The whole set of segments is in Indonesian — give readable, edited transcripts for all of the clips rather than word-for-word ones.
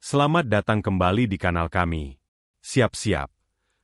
Selamat datang kembali di kanal kami. Siap-siap,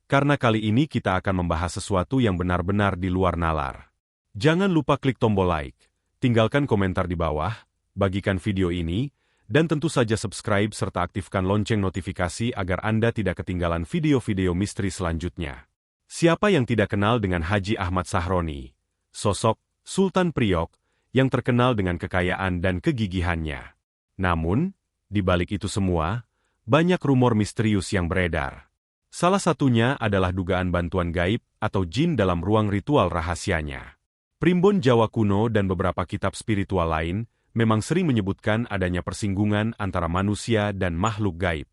karena kali ini kita akan membahas sesuatu yang benar-benar di luar nalar. Jangan lupa klik tombol like, tinggalkan komentar di bawah, bagikan video ini, dan tentu saja subscribe serta aktifkan lonceng notifikasi agar Anda tidak ketinggalan video-video misteri selanjutnya. Siapa yang tidak kenal dengan Haji Ahmad Sahroni, sosok Sultan Priok yang terkenal dengan kekayaan dan kegigihannya. Namun, di balik itu semua, banyak rumor misterius yang beredar. Salah satunya adalah dugaan bantuan gaib atau jin dalam ruang ritual rahasianya. Primbon Jawa kuno dan beberapa kitab spiritual lain memang sering menyebutkan adanya persinggungan antara manusia dan makhluk gaib.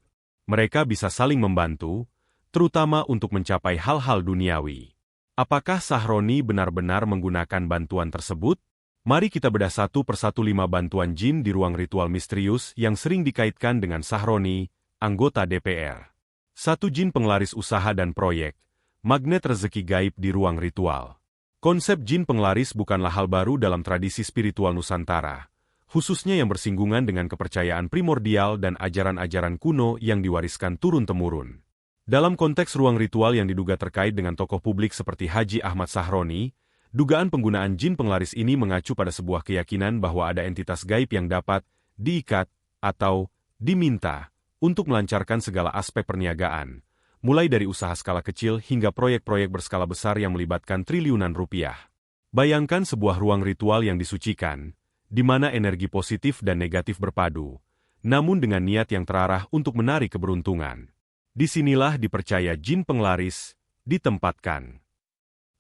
Mereka bisa saling membantu, terutama untuk mencapai hal-hal duniawi. Apakah Sahroni benar-benar menggunakan bantuan tersebut? Mari kita bedah satu persatu 5 bantuan jin di ruang ritual misterius yang sering dikaitkan dengan Sahroni, anggota DPR. 1. Jin penglaris usaha dan proyek, magnet rezeki gaib di ruang ritual. Konsep jin penglaris bukanlah hal baru dalam tradisi spiritual Nusantara, khususnya yang bersinggungan dengan kepercayaan primordial dan ajaran-ajaran kuno yang diwariskan turun-temurun. Dalam konteks ruang ritual yang diduga terkait dengan tokoh publik seperti Haji Ahmad Sahroni, dugaan penggunaan jin penglaris ini mengacu pada sebuah keyakinan bahwa ada entitas gaib yang dapat diikat atau diminta untuk melancarkan segala aspek perniagaan, mulai dari usaha skala kecil hingga proyek-proyek berskala besar yang melibatkan triliunan rupiah. Bayangkan sebuah ruang ritual yang disucikan, di mana energi positif dan negatif berpadu, namun dengan niat yang terarah untuk menarik keberuntungan. Disinilah dipercaya jin penglaris ditempatkan.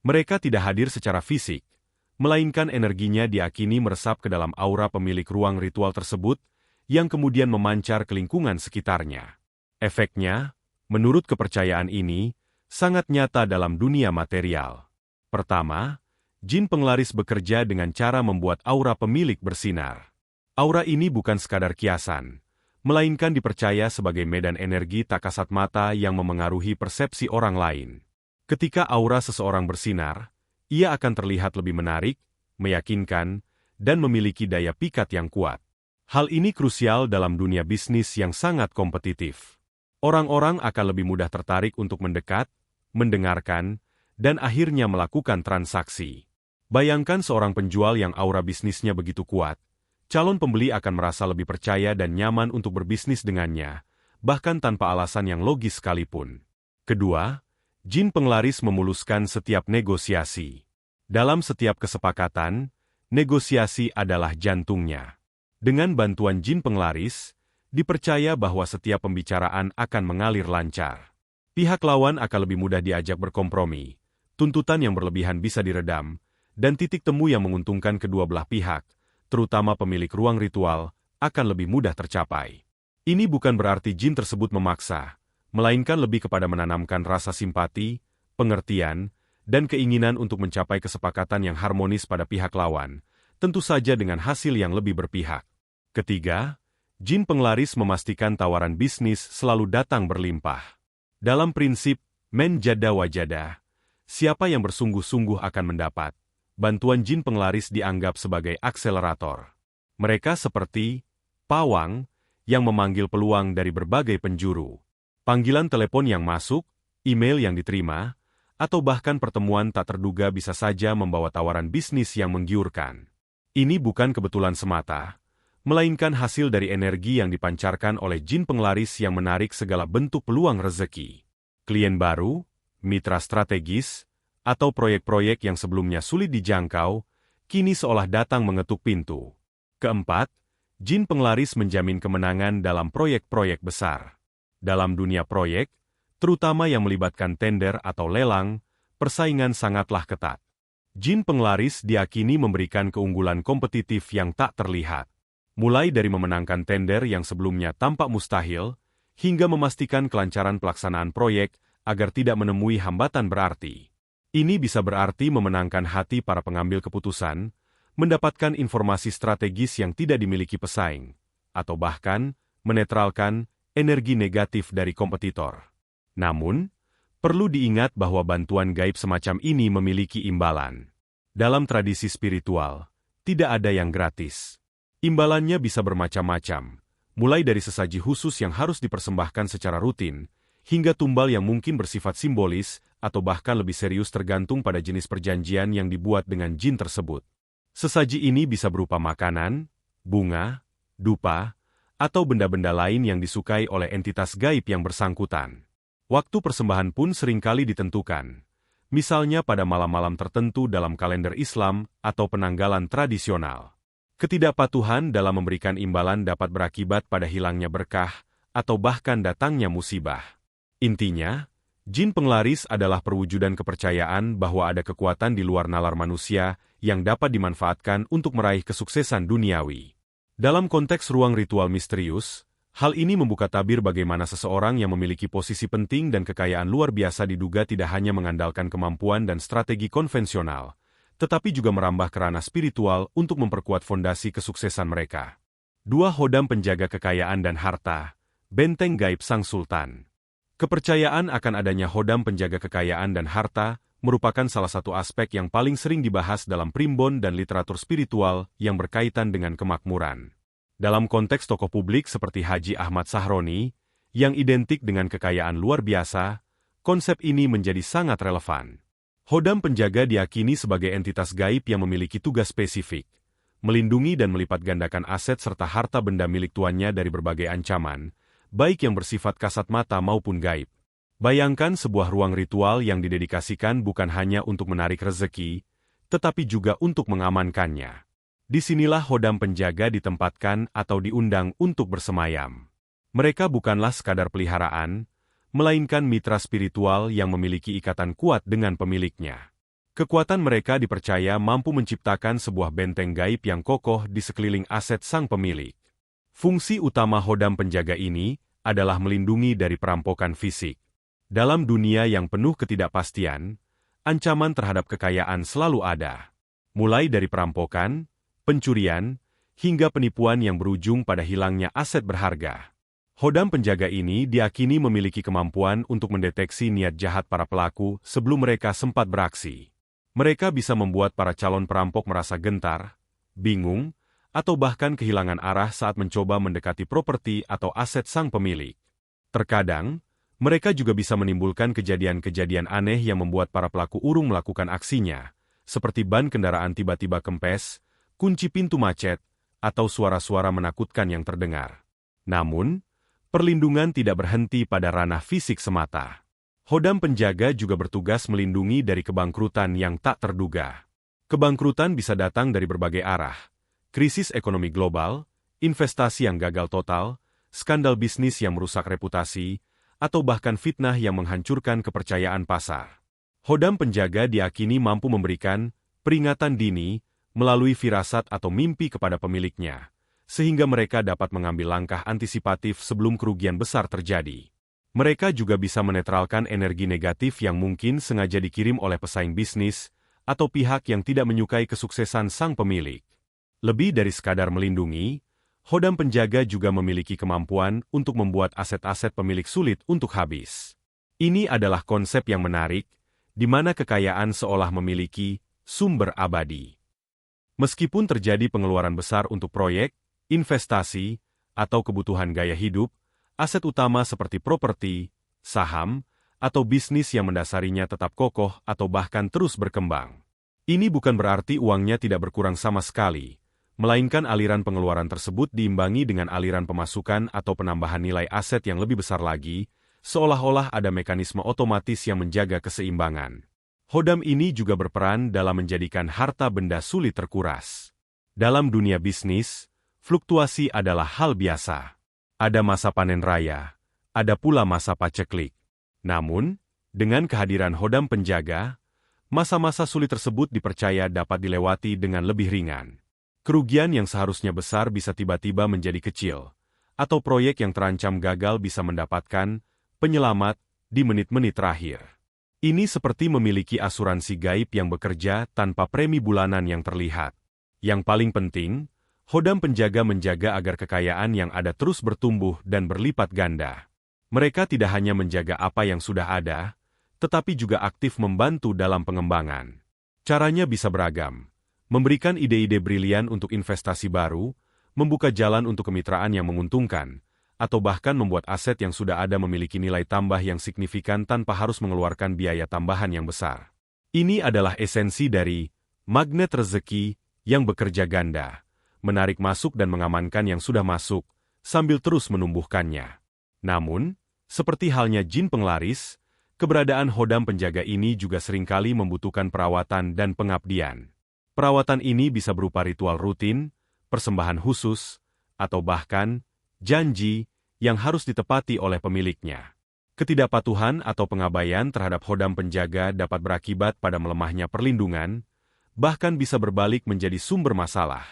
Mereka tidak hadir secara fisik, melainkan energinya diakini meresap ke dalam aura pemilik ruang ritual tersebut, yang kemudian memancar ke lingkungan sekitarnya. Efeknya, menurut kepercayaan ini, sangat nyata dalam dunia material. Pertama, jin penglaris bekerja dengan cara membuat aura pemilik bersinar. Aura ini bukan sekadar kiasan, melainkan dipercaya sebagai medan energi tak kasat mata yang memengaruhi persepsi orang lain. Ketika aura seseorang bersinar, ia akan terlihat lebih menarik, meyakinkan, dan memiliki daya pikat yang kuat. Hal ini krusial dalam dunia bisnis yang sangat kompetitif. Orang-orang akan lebih mudah tertarik untuk mendekat, mendengarkan, dan akhirnya melakukan transaksi. Bayangkan seorang penjual yang aura bisnisnya begitu kuat, calon pembeli akan merasa lebih percaya dan nyaman untuk berbisnis dengannya, bahkan tanpa alasan yang logis sekalipun. Kedua, jin penglaris memuluskan setiap negosiasi. Dalam setiap kesepakatan, negosiasi adalah jantungnya. Dengan bantuan jin penglaris, dipercaya bahwa setiap pembicaraan akan mengalir lancar. Pihak lawan akan lebih mudah diajak berkompromi, tuntutan yang berlebihan bisa diredam, dan titik temu yang menguntungkan kedua belah pihak, terutama pemilik ruang ritual, akan lebih mudah tercapai. Ini bukan berarti jin tersebut memaksa, melainkan lebih kepada menanamkan rasa simpati, pengertian, dan keinginan untuk mencapai kesepakatan yang harmonis pada pihak lawan, tentu saja dengan hasil yang lebih berpihak. Ketiga, jin penglaris memastikan tawaran bisnis selalu datang berlimpah. Dalam prinsip, men jada wajada, siapa yang bersungguh-sungguh akan mendapat. Bantuan jin penglaris dianggap sebagai akselerator. Mereka seperti pawang yang memanggil peluang dari berbagai penjuru. Panggilan telepon yang masuk, email yang diterima, atau bahkan pertemuan tak terduga bisa saja membawa tawaran bisnis yang menggiurkan. Ini bukan kebetulan semata, melainkan hasil dari energi yang dipancarkan oleh jin penglaris yang menarik segala bentuk peluang rezeki. Klien baru, mitra strategis, atau proyek-proyek yang sebelumnya sulit dijangkau, kini seolah datang mengetuk pintu. Keempat, jin penglaris menjamin kemenangan dalam proyek-proyek besar. Dalam dunia proyek, terutama yang melibatkan tender atau lelang, persaingan sangatlah ketat. Jin penglaris diakini memberikan keunggulan kompetitif yang tak terlihat. Mulai dari memenangkan tender yang sebelumnya tampak mustahil, hingga memastikan kelancaran pelaksanaan proyek agar tidak menemui hambatan berarti. Ini bisa berarti memenangkan hati para pengambil keputusan, mendapatkan informasi strategis yang tidak dimiliki pesaing, atau bahkan menetralkan energi negatif dari kompetitor. Namun, perlu diingat bahwa bantuan gaib semacam ini memiliki imbalan. Dalam tradisi spiritual, tidak ada yang gratis. Imbalannya bisa bermacam-macam, mulai dari sesaji khusus yang harus dipersembahkan secara rutin, hingga tumbal yang mungkin bersifat simbolis atau bahkan lebih serius tergantung pada jenis perjanjian yang dibuat dengan jin tersebut. Sesaji ini bisa berupa makanan, bunga, dupa, atau benda-benda lain yang disukai oleh entitas gaib yang bersangkutan. Waktu persembahan pun seringkali ditentukan, misalnya pada malam-malam tertentu dalam kalender Islam atau penanggalan tradisional. Ketidakpatuhan dalam memberikan imbalan dapat berakibat pada hilangnya berkah atau bahkan datangnya musibah. Intinya, jin penglaris adalah perwujudan kepercayaan bahwa ada kekuatan di luar nalar manusia yang dapat dimanfaatkan untuk meraih kesuksesan duniawi. Dalam konteks ruang ritual misterius, hal ini membuka tabir bagaimana seseorang yang memiliki posisi penting dan kekayaan luar biasa diduga tidak hanya mengandalkan kemampuan dan strategi konvensional, tetapi juga merambah ke ranah spiritual untuk memperkuat fondasi kesuksesan mereka. 2. Hodam penjaga kekayaan dan harta, benteng gaib Sang Sultan. Kepercayaan akan adanya hodam penjaga kekayaan dan harta merupakan salah satu aspek yang paling sering dibahas dalam primbon dan literatur spiritual yang berkaitan dengan kemakmuran. Dalam konteks tokoh publik seperti Haji Ahmad Sahroni, yang identik dengan kekayaan luar biasa, konsep ini menjadi sangat relevan. Hodam penjaga diyakini sebagai entitas gaib yang memiliki tugas spesifik, melindungi dan melipat gandakan aset serta harta benda milik tuannya dari berbagai ancaman, baik yang bersifat kasat mata maupun gaib. Bayangkan sebuah ruang ritual yang didedikasikan bukan hanya untuk menarik rezeki, tetapi juga untuk mengamankannya. Disinilah hodam penjaga ditempatkan atau diundang untuk bersemayam. Mereka bukanlah sekadar peliharaan, melainkan mitra spiritual yang memiliki ikatan kuat dengan pemiliknya. Kekuatan mereka dipercaya mampu menciptakan sebuah benteng gaib yang kokoh di sekeliling aset sang pemilik. Fungsi utama hodam penjaga ini adalah melindungi dari perampokan fisik. Dalam dunia yang penuh ketidakpastian, ancaman terhadap kekayaan selalu ada. Mulai dari perampokan, pencurian, hingga penipuan yang berujung pada hilangnya aset berharga. Hodam penjaga ini diyakini memiliki kemampuan untuk mendeteksi niat jahat para pelaku sebelum mereka sempat beraksi. Mereka bisa membuat para calon perampok merasa gentar, bingung, atau bahkan kehilangan arah saat mencoba mendekati properti atau aset sang pemilik. Terkadang, mereka juga bisa menimbulkan kejadian-kejadian aneh yang membuat para pelaku urung melakukan aksinya, seperti ban kendaraan tiba-tiba kempes, kunci pintu macet, atau suara-suara menakutkan yang terdengar. Namun, perlindungan tidak berhenti pada ranah fisik semata. Hodam penjaga juga bertugas melindungi dari kebangkrutan yang tak terduga. Kebangkrutan bisa datang dari berbagai arah. Krisis ekonomi global, investasi yang gagal total, skandal bisnis yang merusak reputasi, atau bahkan fitnah yang menghancurkan kepercayaan pasar. Hodam penjaga diyakini mampu memberikan peringatan dini melalui firasat atau mimpi kepada pemiliknya, sehingga mereka dapat mengambil langkah antisipatif sebelum kerugian besar terjadi. Mereka juga bisa menetralkan energi negatif yang mungkin sengaja dikirim oleh pesaing bisnis atau pihak yang tidak menyukai kesuksesan sang pemilik. Lebih dari sekadar melindungi, hodam penjaga juga memiliki kemampuan untuk membuat aset-aset pemilik sulit untuk habis. Ini adalah konsep yang menarik, di mana kekayaan seolah memiliki sumber abadi. Meskipun terjadi pengeluaran besar untuk proyek, investasi, atau kebutuhan gaya hidup, aset utama seperti properti, saham, atau bisnis yang mendasarinya tetap kokoh atau bahkan terus berkembang. Ini bukan berarti uangnya tidak berkurang sama sekali, melainkan aliran pengeluaran tersebut diimbangi dengan aliran pemasukan atau penambahan nilai aset yang lebih besar lagi, seolah-olah ada mekanisme otomatis yang menjaga keseimbangan. Hodam ini juga berperan dalam menjadikan harta benda sulit terkuras. Dalam dunia bisnis, fluktuasi adalah hal biasa. Ada masa panen raya, ada pula masa paceklik. Namun, dengan kehadiran hodam penjaga, masa-masa sulit tersebut dipercaya dapat dilewati dengan lebih ringan. Kerugian yang seharusnya besar bisa tiba-tiba menjadi kecil, atau proyek yang terancam gagal bisa mendapatkan penyelamat di menit-menit terakhir. Ini seperti memiliki asuransi gaib yang bekerja tanpa premi bulanan yang terlihat. Yang paling penting, hodam penjaga menjaga agar kekayaan yang ada terus bertumbuh dan berlipat ganda. Mereka tidak hanya menjaga apa yang sudah ada, tetapi juga aktif membantu dalam pengembangan. Caranya bisa beragam. Memberikan ide-ide brilian untuk investasi baru, membuka jalan untuk kemitraan yang menguntungkan, atau bahkan membuat aset yang sudah ada memiliki nilai tambah yang signifikan tanpa harus mengeluarkan biaya tambahan yang besar. Ini adalah esensi dari magnet rezeki yang bekerja ganda, menarik masuk dan mengamankan yang sudah masuk, sambil terus menumbuhkannya. Namun, seperti halnya jin penglaris, keberadaan hodam penjaga ini juga seringkali membutuhkan perawatan dan pengabdian. Perawatan ini bisa berupa ritual rutin, persembahan khusus, atau bahkan janji yang harus ditepati oleh pemiliknya. Ketidakpatuhan atau pengabaian terhadap hodam penjaga dapat berakibat pada melemahnya perlindungan, bahkan bisa berbalik menjadi sumber masalah.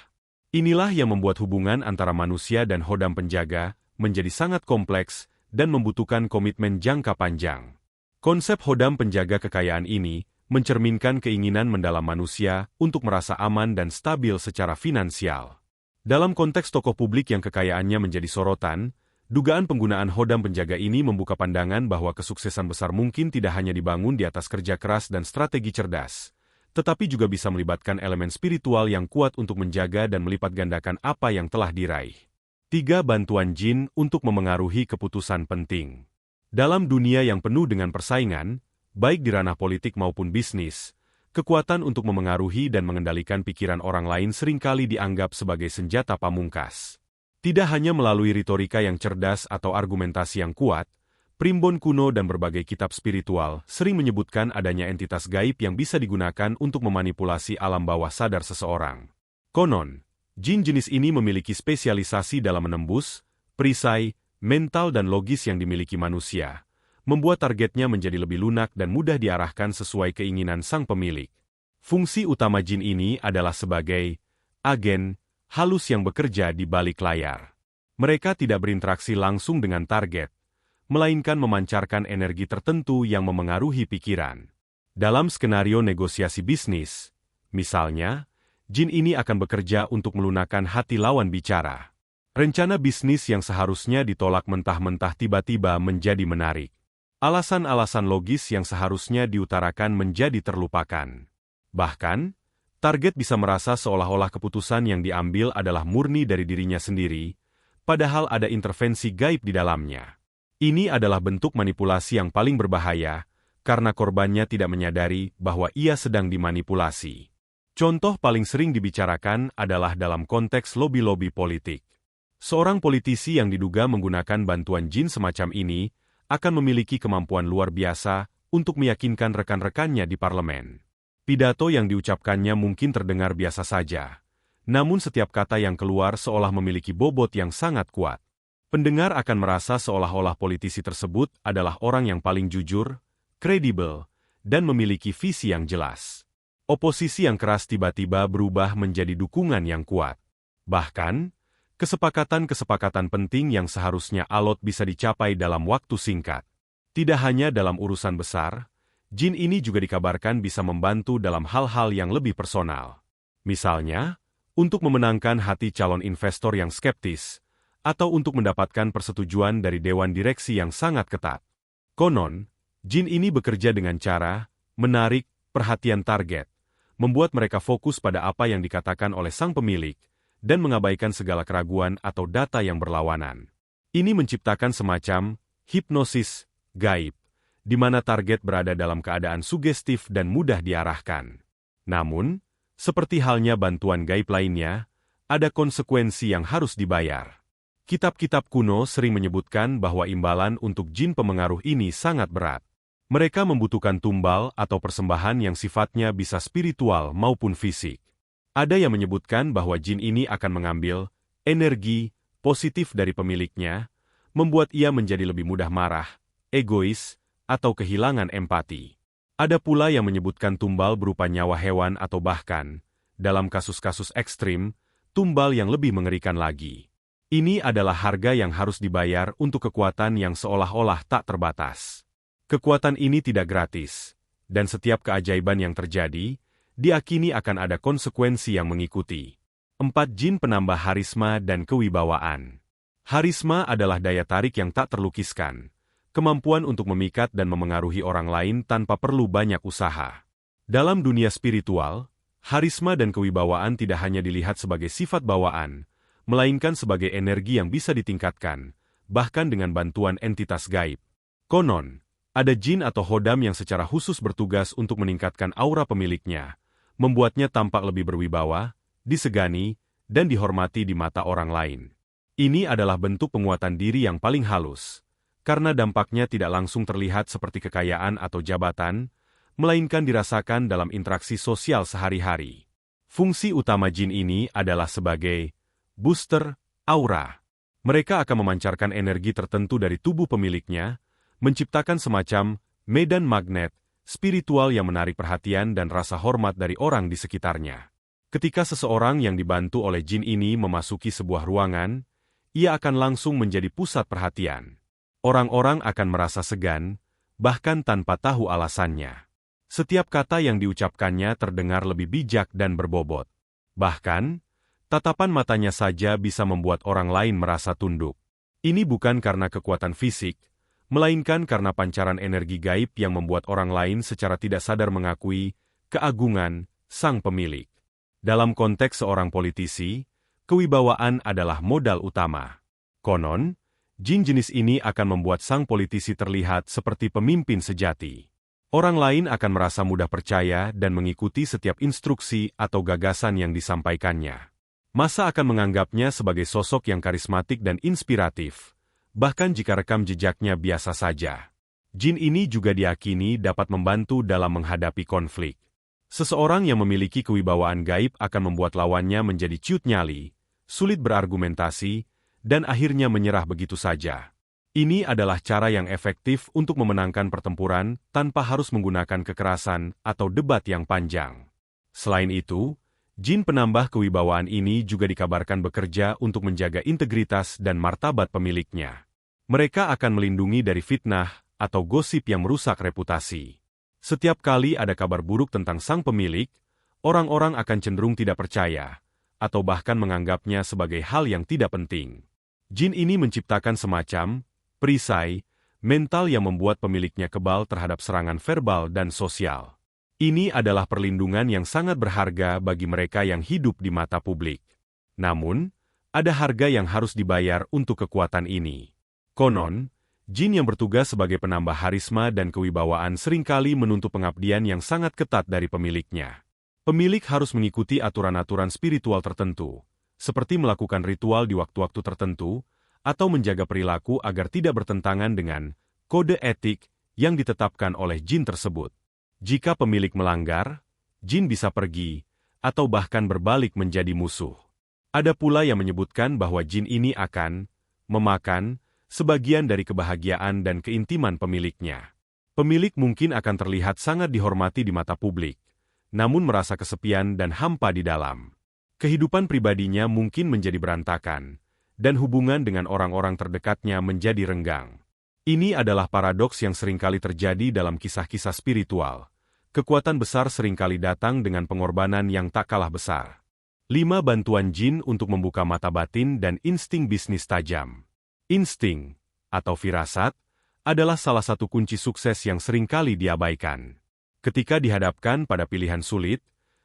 Inilah yang membuat hubungan antara manusia dan hodam penjaga menjadi sangat kompleks dan membutuhkan komitmen jangka panjang. Konsep hodam penjaga kekayaan ini mencerminkan keinginan mendalam manusia untuk merasa aman dan stabil secara finansial. Dalam konteks tokoh publik yang kekayaannya menjadi sorotan, dugaan penggunaan hodam penjaga ini membuka pandangan bahwa kesuksesan besar mungkin tidak hanya dibangun di atas kerja keras dan strategi cerdas, tetapi juga bisa melibatkan elemen spiritual yang kuat untuk menjaga dan melipat gandakan apa yang telah diraih. 3. Bantuan jin untuk memengaruhi keputusan penting. Dalam dunia yang penuh dengan persaingan, baik di ranah politik maupun bisnis, kekuatan untuk memengaruhi dan mengendalikan pikiran orang lain seringkali dianggap sebagai senjata pamungkas. Tidak hanya melalui retorika yang cerdas atau argumentasi yang kuat, primbon kuno dan berbagai kitab spiritual sering menyebutkan adanya entitas gaib yang bisa digunakan untuk memanipulasi alam bawah sadar seseorang. Konon, jin jenis ini memiliki spesialisasi dalam menembus, perisai, mental dan logis yang dimiliki manusia, membuat targetnya menjadi lebih lunak dan mudah diarahkan sesuai keinginan sang pemilik. Fungsi utama jin ini adalah sebagai agen halus yang bekerja di balik layar. Mereka tidak berinteraksi langsung dengan target, melainkan memancarkan energi tertentu yang memengaruhi pikiran. Dalam skenario negosiasi bisnis, misalnya, jin ini akan bekerja untuk melunakkan hati lawan bicara. Rencana bisnis yang seharusnya ditolak mentah-mentah tiba-tiba menjadi menarik. Alasan-alasan logis yang seharusnya diutarakan menjadi terlupakan. Bahkan, target bisa merasa seolah-olah keputusan yang diambil adalah murni dari dirinya sendiri, padahal ada intervensi gaib di dalamnya. Ini adalah bentuk manipulasi yang paling berbahaya, karena korbannya tidak menyadari bahwa ia sedang dimanipulasi. Contoh paling sering dibicarakan adalah dalam konteks lobi-lobi politik. Seorang politisi yang diduga menggunakan bantuan jin semacam ini akan memiliki kemampuan luar biasa untuk meyakinkan rekan-rekannya di parlemen. Pidato yang diucapkannya mungkin terdengar biasa saja, namun setiap kata yang keluar seolah memiliki bobot yang sangat kuat. Pendengar akan merasa seolah-olah politisi tersebut adalah orang yang paling jujur, kredibel, dan memiliki visi yang jelas. Oposisi yang keras tiba-tiba berubah menjadi dukungan yang kuat. Bahkan, kesepakatan-kesepakatan penting yang seharusnya alot bisa dicapai dalam waktu singkat. Tidak hanya dalam urusan besar, jin ini juga dikabarkan bisa membantu dalam hal-hal yang lebih personal. Misalnya, untuk memenangkan hati calon investor yang skeptis, atau untuk mendapatkan persetujuan dari dewan direksi yang sangat ketat. Konon, jin ini bekerja dengan cara menarik perhatian target, membuat mereka fokus pada apa yang dikatakan oleh sang pemilik, dan mengabaikan segala keraguan atau data yang berlawanan. Ini menciptakan semacam hipnosis gaib, di mana target berada dalam keadaan sugestif dan mudah diarahkan. Namun, seperti halnya bantuan gaib lainnya, ada konsekuensi yang harus dibayar. Kitab-kitab kuno sering menyebutkan bahwa imbalan untuk jin pemengaruh ini sangat berat. Mereka membutuhkan tumbal atau persembahan yang sifatnya bisa spiritual maupun fisik. Ada yang menyebutkan bahwa jin ini akan mengambil energi positif dari pemiliknya, membuat ia menjadi lebih mudah marah, egois, atau kehilangan empati. Ada pula yang menyebutkan tumbal berupa nyawa hewan atau bahkan, dalam kasus-kasus ekstrim, tumbal yang lebih mengerikan lagi. Ini adalah harga yang harus dibayar untuk kekuatan yang seolah-olah tak terbatas. Kekuatan ini tidak gratis, dan setiap keajaiban yang terjadi, diakini akan ada konsekuensi yang mengikuti. 4. Jin penambah harisma dan kewibawaan. Harisma adalah daya tarik yang tak terlukiskan, kemampuan untuk memikat dan memengaruhi orang lain tanpa perlu banyak usaha. Dalam dunia spiritual, harisma dan kewibawaan tidak hanya dilihat sebagai sifat bawaan, melainkan sebagai energi yang bisa ditingkatkan, bahkan dengan bantuan entitas gaib. Konon, ada jin atau hodam yang secara khusus bertugas untuk meningkatkan aura pemiliknya, membuatnya tampak lebih berwibawa, disegani, dan dihormati di mata orang lain. Ini adalah bentuk penguatan diri yang paling halus, karena dampaknya tidak langsung terlihat seperti kekayaan atau jabatan, melainkan dirasakan dalam interaksi sosial sehari-hari. Fungsi utama jin ini adalah sebagai booster aura. Mereka akan memancarkan energi tertentu dari tubuh pemiliknya, menciptakan semacam medan magnet spiritual yang menarik perhatian dan rasa hormat dari orang di sekitarnya. Ketika seseorang yang dibantu oleh jin ini memasuki sebuah ruangan, ia akan langsung menjadi pusat perhatian. Orang-orang akan merasa segan, bahkan tanpa tahu alasannya. Setiap kata yang diucapkannya terdengar lebih bijak dan berbobot. Bahkan, tatapan matanya saja bisa membuat orang lain merasa tunduk. Ini bukan karena kekuatan fisik, melainkan karena pancaran energi gaib yang membuat orang lain secara tidak sadar mengakui keagungan sang pemilik. Dalam konteks seorang politisi, kewibawaan adalah modal utama. Konon, jin jenis ini akan membuat sang politisi terlihat seperti pemimpin sejati. Orang lain akan merasa mudah percaya dan mengikuti setiap instruksi atau gagasan yang disampaikannya. Massa akan menganggapnya sebagai sosok yang karismatik dan inspiratif, bahkan jika rekam jejaknya biasa saja. Jin ini juga diyakini dapat membantu dalam menghadapi konflik. Seseorang yang memiliki kewibawaan gaib akan membuat lawannya menjadi ciut nyali, sulit berargumentasi, dan akhirnya menyerah begitu saja. Ini adalah cara yang efektif untuk memenangkan pertempuran tanpa harus menggunakan kekerasan atau debat yang panjang. Selain itu, jin penambah kewibawaan ini juga dikabarkan bekerja untuk menjaga integritas dan martabat pemiliknya. Mereka akan melindungi dari fitnah atau gosip yang merusak reputasi. Setiap kali ada kabar buruk tentang sang pemilik, orang-orang akan cenderung tidak percaya, atau bahkan menganggapnya sebagai hal yang tidak penting. Jin ini menciptakan semacam perisai mental yang membuat pemiliknya kebal terhadap serangan verbal dan sosial. Ini adalah perlindungan yang sangat berharga bagi mereka yang hidup di mata publik. Namun, ada harga yang harus dibayar untuk kekuatan ini. Konon, jin yang bertugas sebagai penambah harisma dan kewibawaan seringkali menuntut pengabdian yang sangat ketat dari pemiliknya. Pemilik harus mengikuti aturan-aturan spiritual tertentu, seperti melakukan ritual di waktu-waktu tertentu, atau menjaga perilaku agar tidak bertentangan dengan kode etik yang ditetapkan oleh jin tersebut. Jika pemilik melanggar, jin bisa pergi, atau bahkan berbalik menjadi musuh. Ada pula yang menyebutkan bahwa jin ini akan memakan sebagian dari kebahagiaan dan keintiman pemiliknya. Pemilik mungkin akan terlihat sangat dihormati di mata publik, namun merasa kesepian dan hampa di dalam. Kehidupan pribadinya mungkin menjadi berantakan, dan hubungan dengan orang-orang terdekatnya menjadi renggang. Ini adalah paradoks yang seringkali terjadi dalam kisah-kisah spiritual. Kekuatan besar seringkali datang dengan pengorbanan yang tak kalah besar. 5 bantuan jin untuk membuka mata batin dan insting bisnis tajam. Insting, atau firasat, adalah salah satu kunci sukses yang seringkali diabaikan. Ketika dihadapkan pada pilihan sulit,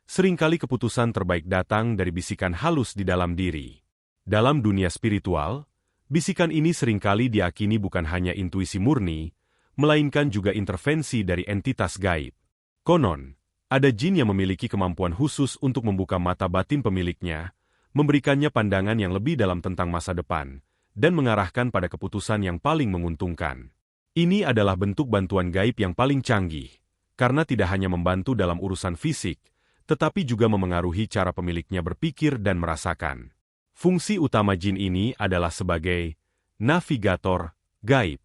seringkali keputusan terbaik datang dari bisikan halus di dalam diri. Dalam dunia spiritual, bisikan ini seringkali diakini bukan hanya intuisi murni, melainkan juga intervensi dari entitas gaib. Konon, ada jin yang memiliki kemampuan khusus untuk membuka mata batin pemiliknya, memberikannya pandangan yang lebih dalam tentang masa depan, dan mengarahkan pada keputusan yang paling menguntungkan. Ini adalah bentuk bantuan gaib yang paling canggih, karena tidak hanya membantu dalam urusan fisik, tetapi juga memengaruhi cara pemiliknya berpikir dan merasakan. Fungsi utama jin ini adalah sebagai navigator gaib.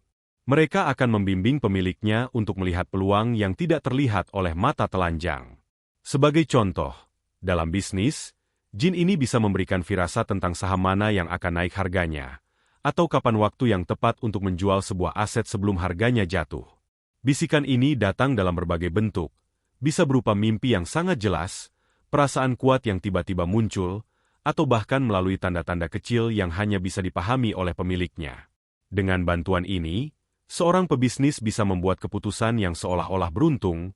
Mereka akan membimbing pemiliknya untuk melihat peluang yang tidak terlihat oleh mata telanjang. Sebagai contoh, dalam bisnis, jin ini bisa memberikan firasat tentang saham mana yang akan naik harganya, atau kapan waktu yang tepat untuk menjual sebuah aset sebelum harganya jatuh. Bisikan ini datang dalam berbagai bentuk, bisa berupa mimpi yang sangat jelas, perasaan kuat yang tiba-tiba muncul, atau bahkan melalui tanda-tanda kecil yang hanya bisa dipahami oleh pemiliknya. Dengan bantuan ini, seorang pebisnis bisa membuat keputusan yang seolah-olah beruntung,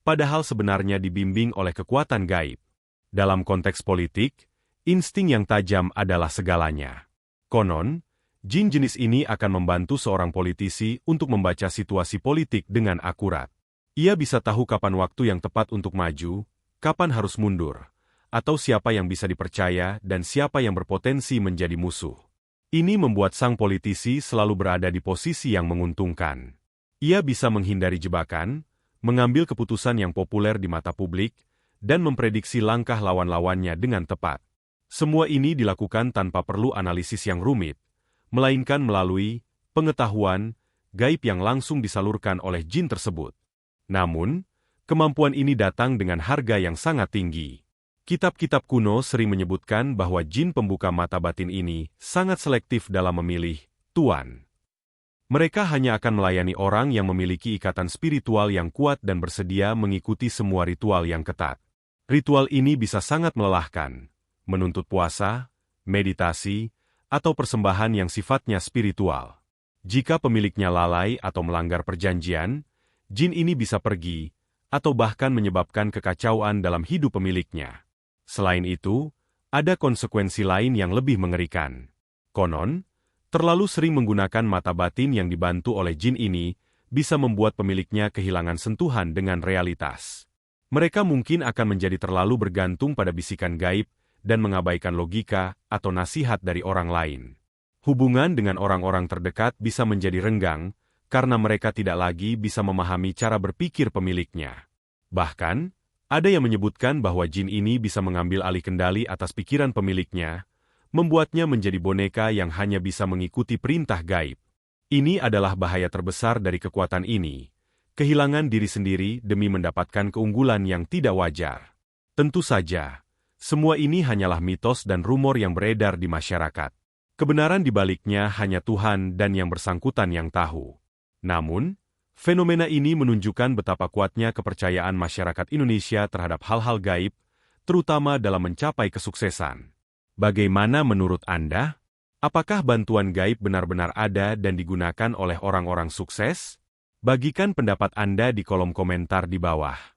padahal sebenarnya dibimbing oleh kekuatan gaib. Dalam konteks politik, Insting yang tajam adalah segalanya. Konon, jin jenis ini akan membantu seorang politisi untuk membaca situasi politik dengan akurat. Ia bisa tahu kapan waktu yang tepat untuk maju, kapan harus mundur, atau siapa yang bisa dipercaya dan siapa yang berpotensi menjadi musuh. Ini membuat sang politisi selalu berada di posisi yang menguntungkan. Ia bisa menghindari jebakan, mengambil keputusan yang populer di mata publik, dan memprediksi langkah lawan-lawannya dengan tepat. Semua ini dilakukan tanpa perlu analisis yang rumit, melainkan melalui pengetahuan gaib yang langsung disalurkan oleh jin tersebut. Namun, kemampuan ini datang dengan harga yang sangat tinggi. Kitab-kitab kuno sering menyebutkan bahwa jin pembuka mata batin ini sangat selektif dalam memilih tuan. Mereka hanya akan melayani orang yang memiliki ikatan spiritual yang kuat dan bersedia mengikuti semua ritual yang ketat. Ritual ini bisa sangat melelahkan, menuntut puasa, meditasi, atau persembahan yang sifatnya spiritual. Jika pemiliknya lalai atau melanggar perjanjian, jin ini bisa pergi, atau bahkan menyebabkan kekacauan dalam hidup pemiliknya. Selain itu, ada konsekuensi lain yang lebih mengerikan. Konon, terlalu sering menggunakan mata batin yang dibantu oleh jin ini bisa membuat pemiliknya kehilangan sentuhan dengan realitas. Mereka mungkin akan menjadi terlalu bergantung pada bisikan gaib dan mengabaikan logika atau nasihat dari orang lain. Hubungan dengan orang-orang terdekat bisa menjadi renggang karena mereka tidak lagi bisa memahami cara berpikir pemiliknya. Bahkan, ada yang menyebutkan bahwa jin ini bisa mengambil alih kendali atas pikiran pemiliknya, membuatnya menjadi boneka yang hanya bisa mengikuti perintah gaib. Ini adalah bahaya terbesar dari kekuatan ini, kehilangan diri sendiri demi mendapatkan keunggulan yang tidak wajar. Tentu saja, semua ini hanyalah mitos dan rumor yang beredar di masyarakat. Kebenaran di baliknya hanya Tuhan dan yang bersangkutan yang tahu. Namun, fenomena ini menunjukkan betapa kuatnya kepercayaan masyarakat Indonesia terhadap hal-hal gaib, terutama dalam mencapai kesuksesan. Bagaimana menurut Anda? Apakah bantuan gaib benar-benar ada dan digunakan oleh orang-orang sukses? Bagikan pendapat Anda di kolom komentar di bawah.